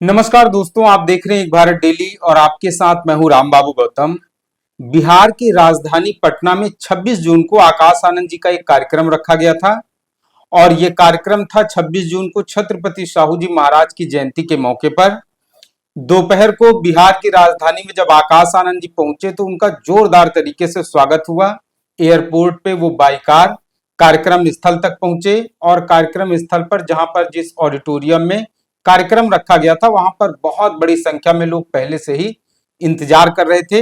नमस्कार दोस्तों, आप देख रहे हैं एक भारत डेली और आपके साथ मैं हूं रामबाबू गौतम। बिहार की राजधानी पटना में 26 जून को आकाश आनंद जी का एक कार्यक्रम रखा गया था और यह कार्यक्रम था 26 जून को छत्रपति साहू जी महाराज की जयंती के मौके पर। दोपहर को बिहार की राजधानी में जब आकाश आनंद जी पहुंचे तो उनका जोरदार तरीके से स्वागत हुआ। एयरपोर्ट पे वो बाई कार कार्यक्रम स्थल तक पहुंचे और कार्यक्रम स्थल पर जहां पर जिस ऑडिटोरियम में कार्यक्रम रखा गया था वहां पर बहुत बड़ी संख्या में लोग पहले से ही इंतजार कर रहे थे।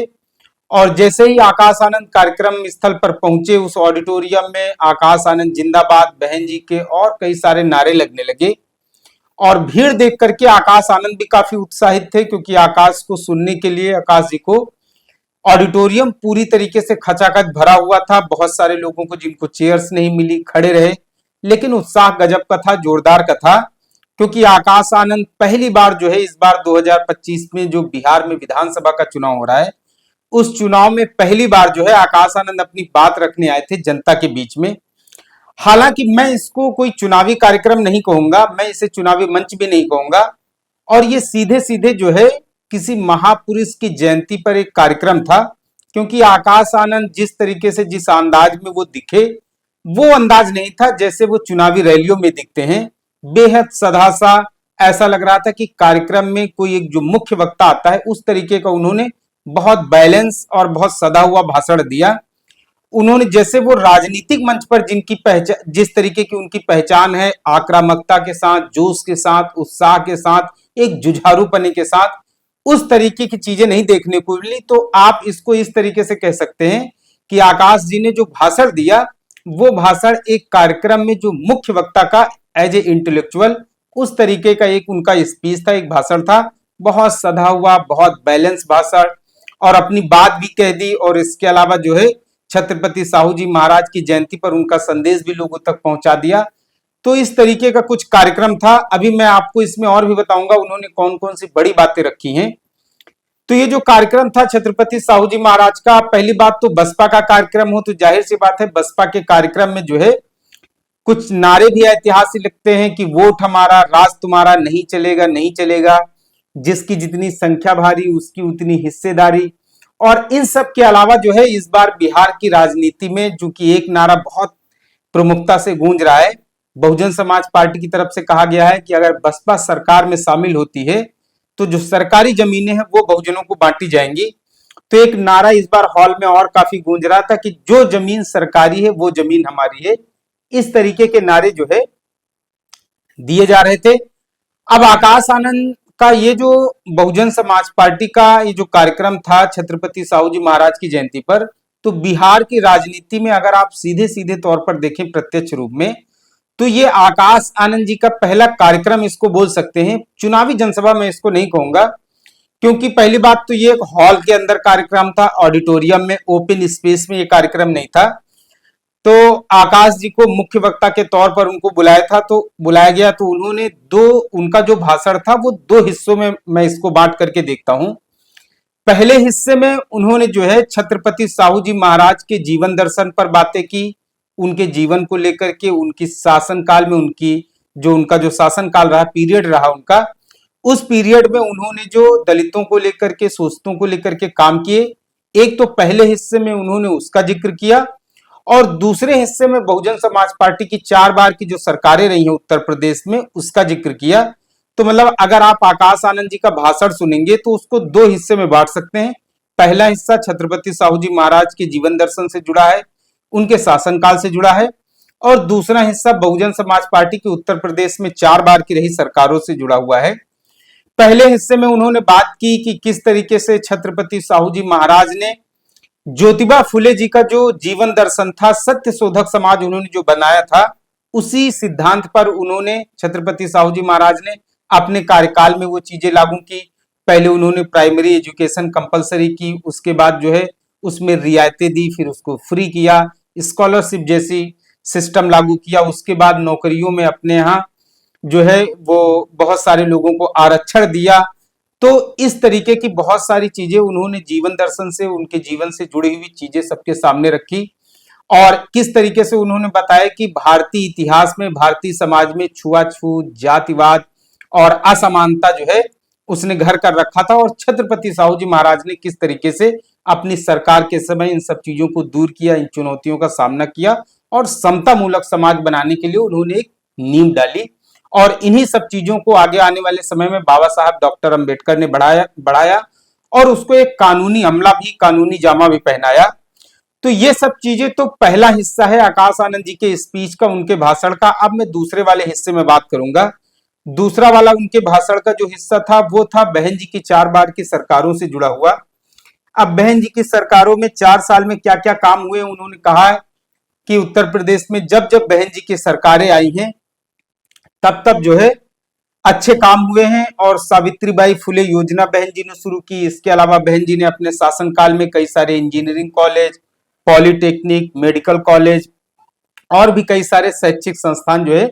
और जैसे ही आकाश आनंद कार्यक्रम स्थल पर पहुंचे उस ऑडिटोरियम में आकाश आनंद जिंदाबाद, बहन जी के और कई सारे नारे लगने लगे। और भीड़ देख करके आकाश आनंद भी काफी उत्साहित थे क्योंकि आकाश को सुनने के लिए आकाश जी को ऑडिटोरियम पूरी तरीके से खचाखच भरा हुआ था। बहुत सारे लोगों को जिनको चेयर्स नहीं मिली खड़े रहे, लेकिन उत्साह गजब का था, जोरदार का था। क्योंकि आकाश आनंद पहली बार जो है इस बार 2025 में जो बिहार में विधानसभा का चुनाव हो रहा है उस चुनाव में पहली बार जो है आकाश आनंद अपनी बात रखने आए थे जनता के बीच में। हालांकि मैं इसको कोई चुनावी कार्यक्रम नहीं कहूंगा, मैं इसे चुनावी मंच भी नहीं कहूंगा, और ये सीधे सीधे जो है किसी महापुरुष की जयंती पर एक कार्यक्रम था। क्योंकि आकाश आनंद जिस तरीके से जिस अंदाज में वो दिखे वो अंदाज नहीं था जैसे वो चुनावी रैलियों में दिखते हैं। बेहद सधा सा ऐसा लग रहा था कि कार्यक्रम में कोई एक जो मुख्य वक्ता आता है उस तरीके का उन्होंने बहुत बैलेंस और बहुत सधा हुआ भाषण दिया। उन्होंने जैसे वो राजनीतिक मंच पर जिनकी पहचान, जिस तरीके की उनकी पहचान है, आक्रामकता के साथ, जोश के साथ, उत्साह के साथ, एक जुझारूपने के साथ, उस तरीके की चीजें नहीं देखने को मिली। तो आप इसको इस तरीके से कह सकते हैं कि आकाश जी ने जो भाषण दिया वो भाषण एक कार्यक्रम में जो मुख्य वक्ता का एज ए इंटेलेक्चुअल उस तरीके का एक उनका स्पीच था, एक भाषण था। बहुत सधा हुआ, बहुत बैलेंस भाषण, और अपनी बात भी कह दी। और इसके अलावा जो है छत्रपति साहू जी महाराज की जयंती पर उनका संदेश भी लोगों तक पहुंचा दिया। तो इस तरीके का कुछ कार्यक्रम था। अभी मैं आपको इसमें और भी बताऊंगा उन्होंने कौन कौन सी बड़ी बातें रखी हैं। तो ये जो कार्यक्रम था छत्रपति साहू जी महाराज का, पहली बात तो बसपा का कार्यक्रम हो तो जाहिर सी बात है बसपा के कार्यक्रम में जो है कुछ नारे भी ऐतिहासिक लगते हैं कि वोट हमारा, राज तुम्हारा, नहीं चलेगा नहीं चलेगा, जिसकी जितनी संख्या भारी उसकी उतनी हिस्सेदारी। और इन सब के अलावा जो है इस बार बिहार की राजनीति में जो कि एक नारा बहुत प्रमुखता से गूंज रहा है, बहुजन समाज पार्टी की तरफ से कहा गया है कि अगर बसपा सरकार में शामिल होती है तो जो सरकारी जमीनें हैं वो बहुजनों को बांटी जाएंगी। तो एक नारा इस बार हॉल में और काफी गूंज रहा था कि जो जमीन सरकारी है वो जमीन हमारी है। इस तरीके के नारे जो है दिए जा रहे थे। अब आकाश आनंद का ये जो बहुजन समाज पार्टी का ये जो कार्यक्रम था छत्रपति साहू जी महाराज की जयंती पर, तो बिहार की राजनीति में अगर आप सीधे सीधे तौर पर देखें प्रत्यक्ष रूप में, तो ये आकाश आनंद जी का पहला कार्यक्रम इसको बोल सकते हैं। चुनावी जनसभा में इसको नहीं कहूंगा, क्योंकि पहली बात तो ये एक हॉल के अंदर कार्यक्रम था, ऑडिटोरियम में, ओपन स्पेस में ये कार्यक्रम नहीं था। तो आकाश जी को मुख्य वक्ता के तौर पर उनको बुलाया गया तो उन्होंने उनका जो भाषण था वो दो हिस्सों में मैं इसको बांट करके देखता हूं। पहले हिस्से में उन्होंने जो है छत्रपति साहू जी महाराज के जीवन दर्शन पर बातें की, उनके जीवन को लेकर के, उनकी शासनकाल में उनका जो शासनकाल रहा, पीरियड रहा उनका, उस पीरियड में उन्होंने जो दलितों को लेकर के, शोषितों को लेकर के काम किए, एक तो पहले हिस्से में उन्होंने उसका जिक्र किया। और दूसरे हिस्से में बहुजन समाज पार्टी की 4 बार की जो सरकारें रही हैं उत्तर प्रदेश में उसका जिक्र किया। तो मतलब अगर आप आकाश आनंद जी का भाषण सुनेंगे तो उसको 2 हिस्से में बांट सकते हैं। पहला हिस्सा छत्रपति साहू जी महाराज के जीवन दर्शन से जुड़ा है, उनके शासनकाल से जुड़ा है, और दूसरा हिस्सा बहुजन समाज पार्टी की उत्तर प्रदेश में 4 बार की रही सरकारों से जुड़ा हुआ है। पहले हिस्से में उन्होंने बात की कि किस तरीके से छत्रपति साहू जी महाराज ने ज्योतिबा फुले जी का जो जीवन दर्शन था, सत्य शोधक समाज उन्होंने जो बनाया था, उसी सिद्धांत पर उन्होंने छत्रपति साहू जी महाराज ने अपने कार्यकाल में वो चीजें लागू की। पहले उन्होंने प्राइमरी एजुकेशन कंपलसरी की, उसके बाद जो है उसमें रियायतें दी, फिर उसको फ्री किया, स्कॉलरशिप जैसी सिस्टम लागू किया, उसके बाद नौकरियों में अपने यहाँ जो है वो बहुत सारे लोगों को आरक्षण दिया। तो इस तरीके की बहुत सारी चीजें उन्होंने जीवन दर्शन से, उनके जीवन से जुड़ी हुई चीजें सबके सामने रखी। और किस तरीके से उन्होंने बताया कि भारतीय इतिहास में, भारतीय समाज में छुआछूत, जातिवाद और असमानता जो है उसने घर कर रखा था और छत्रपति साहू जी महाराज ने किस तरीके से अपनी सरकार के समय इन सब चीजों को दूर किया, इन चुनौतियों का सामना किया और समता मूलक समाज बनाने के लिए उन्होंने एक नींव डाली। और इन्हीं सब चीजों को आगे आने वाले समय में बाबा साहब डॉक्टर अंबेडकर ने बढ़ाया और उसको एक कानूनी अमला भी, कानूनी जामा भी पहनाया। तो ये सब चीजें तो पहला हिस्सा है आकाश आनंद जी के स्पीच का, उनके भाषण का। अब मैं दूसरे वाले हिस्से में बात करूंगा। दूसरा वाला उनके भाषण का जो हिस्सा था वो था बहन जी की 4 बार की सरकारों से जुड़ा हुआ। अब बहन जी की सरकारों में 4 साल में क्या क्या काम हुए, उन्होंने कहा है कि उत्तर प्रदेश में जब जब बहन जी की सरकारें आई हैं तब तब जो है अच्छे काम हुए हैं। और सावित्रीबाई फुले योजना बहन जी ने शुरू की। इसके अलावा बहन जी ने अपने शासनकाल में कई सारे engineering college, polytechnic, medical college और भी कई सारे शैक्षिक संस्थान जो है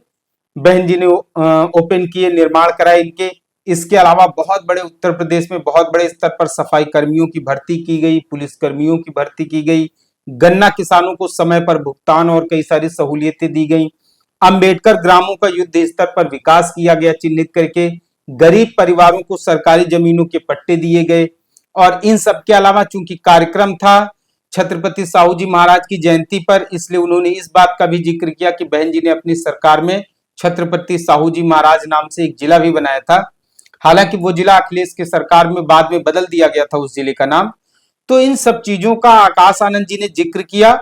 बहन जी ने ओपन किए, निर्माण कराए इनके। इसके अलावा बहुत बड़े उत्तर प्रदेश में बहुत बड़े स्तर पर सफाई कर्मियों की भर्ती की गई, पुलिस कर्मियों की भर्ती की गई, गन्ना किसानों को समय पर भुगतान और कई सारी सहूलियतें दी गई। अंबेडकर ग्रामों का युद्ध स्तर पर विकास किया गया चिन्हित करके। गरीब परिवारों को सरकारी जमीनों के पट्टे दिए गए। और इन सब के अलावा चूंकि कार्यक्रम था छत्रपति साहू जी महाराज की जयंती पर, इसलिए उन्होंने इस बात का भी जिक्र किया कि बहन जी ने अपनी सरकार में छत्रपति साहू जी महाराज नाम से एक जिला भी बनाया था। हालांकि वो जिला अखिलेश की सरकार में बाद में बदल दिया गया था उस जिले का नाम। तो इन सब चीजों का आकाश आनंद जी ने जिक्र किया।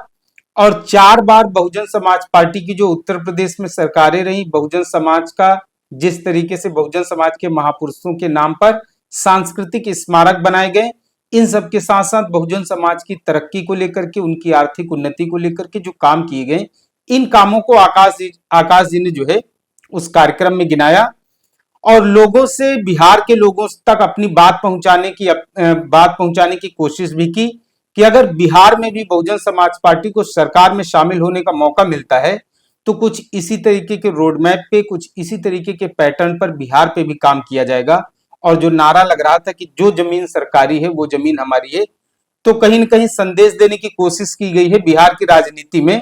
और 4 बार बहुजन समाज पार्टी की जो उत्तर प्रदेश में सरकारें रही, बहुजन समाज का जिस तरीके से बहुजन समाज के महापुरुषों के नाम पर सांस्कृतिक स्मारक बनाए गए, इन सब के साथ साथ बहुजन समाज की तरक्की को लेकर के, उनकी आर्थिक उन्नति को लेकर के जो काम किए गए, इन कामों को आकाश जी ने जो है उस कार्यक्रम में गिनाया और लोगों से, बिहार के लोगों तक अपनी बात पहुंचाने की कोशिश भी की कि अगर बिहार में भी बहुजन समाज पार्टी को सरकार में शामिल होने का मौका मिलता है तो कुछ इसी तरीके के रोड मैप पे, कुछ इसी तरीके के पैटर्न पर बिहार पे भी काम किया जाएगा। और जो नारा लग रहा था कि जो जमीन सरकारी है वो जमीन हमारी है, तो कहीं न कहीं संदेश देने की कोशिश की गई है बिहार की राजनीति में।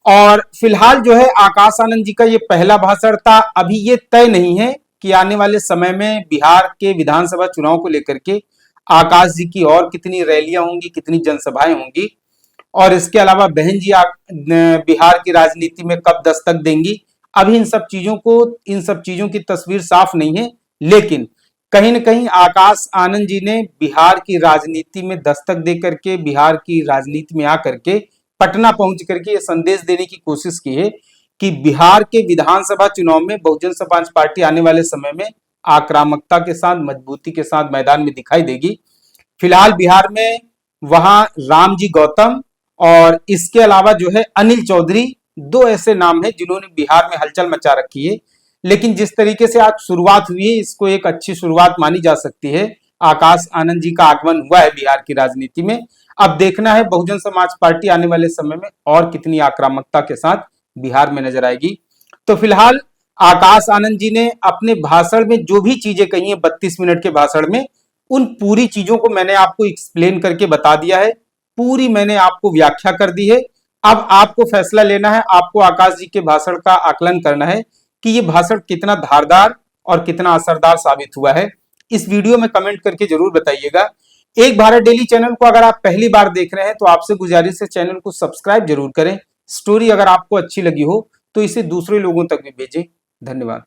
और फिलहाल जो है आकाश आनंद जी का ये पहला भाषण था। अभी ये तय नहीं है कि आने वाले समय में बिहार के विधानसभा चुनाव को लेकर के आकाश जी की और कितनी रैलियां होंगी, कितनी जनसभाएं होंगी, और इसके अलावा बहन जी बिहार की राजनीति में कब दस्तक देंगी, अभी इन सब चीजों की तस्वीर साफ नहीं है। लेकिन कहीं न कहीं आकाश आनंद जी ने बिहार की राजनीति में दस्तक दे करके, बिहार की राजनीति में आकर के, पटना पहुंच करके ये संदेश देने की कोशिश की है कि बिहार के विधानसभा चुनाव में बहुजन समाज पार्टी आने वाले समय में आक्रामकता के साथ, मजबूती के साथ मैदान में दिखाई देगी। फिलहाल बिहार में वहां रामजी गौतम और इसके अलावा जो है अनिल चौधरी, 2 ऐसे नाम हैं जिन्होंने बिहार में हलचल मचा रखी है। लेकिन जिस तरीके से आज शुरुआत हुई है, इसको एक अच्छी शुरुआत मानी जा सकती है। आकाश आनंद जी का आगमन हुआ है बिहार की राजनीति में। अब देखना है बहुजन समाज पार्टी आने वाले समय में और कितनी आक्रामकता के साथ बिहार में नजर आएगी। तो फिलहाल आकाश आनंद जी ने अपने भाषण में जो भी चीजें कही है 32 मिनट के भाषण में, उन पूरी चीजों को मैंने आपको एक्सप्लेन करके बता दिया है, पूरी मैंने आपको व्याख्या कर दी है। अब आपको फैसला लेना है, आपको आकाश जी के भाषण का आकलन करना है कि ये भाषण कितना धारदार और कितना असरदार साबित हुआ है। इस वीडियो में कमेंट करके जरूर बताइएगा। एक भारत डेली चैनल को अगर आप पहली बार देख रहे हैं तो आपसे गुजारिश है चैनल को सब्सक्राइब जरूर करें। स्टोरी अगर आपको अच्छी लगी हो तो इसे दूसरे लोगों तक भी भेजें। धन्यवाद।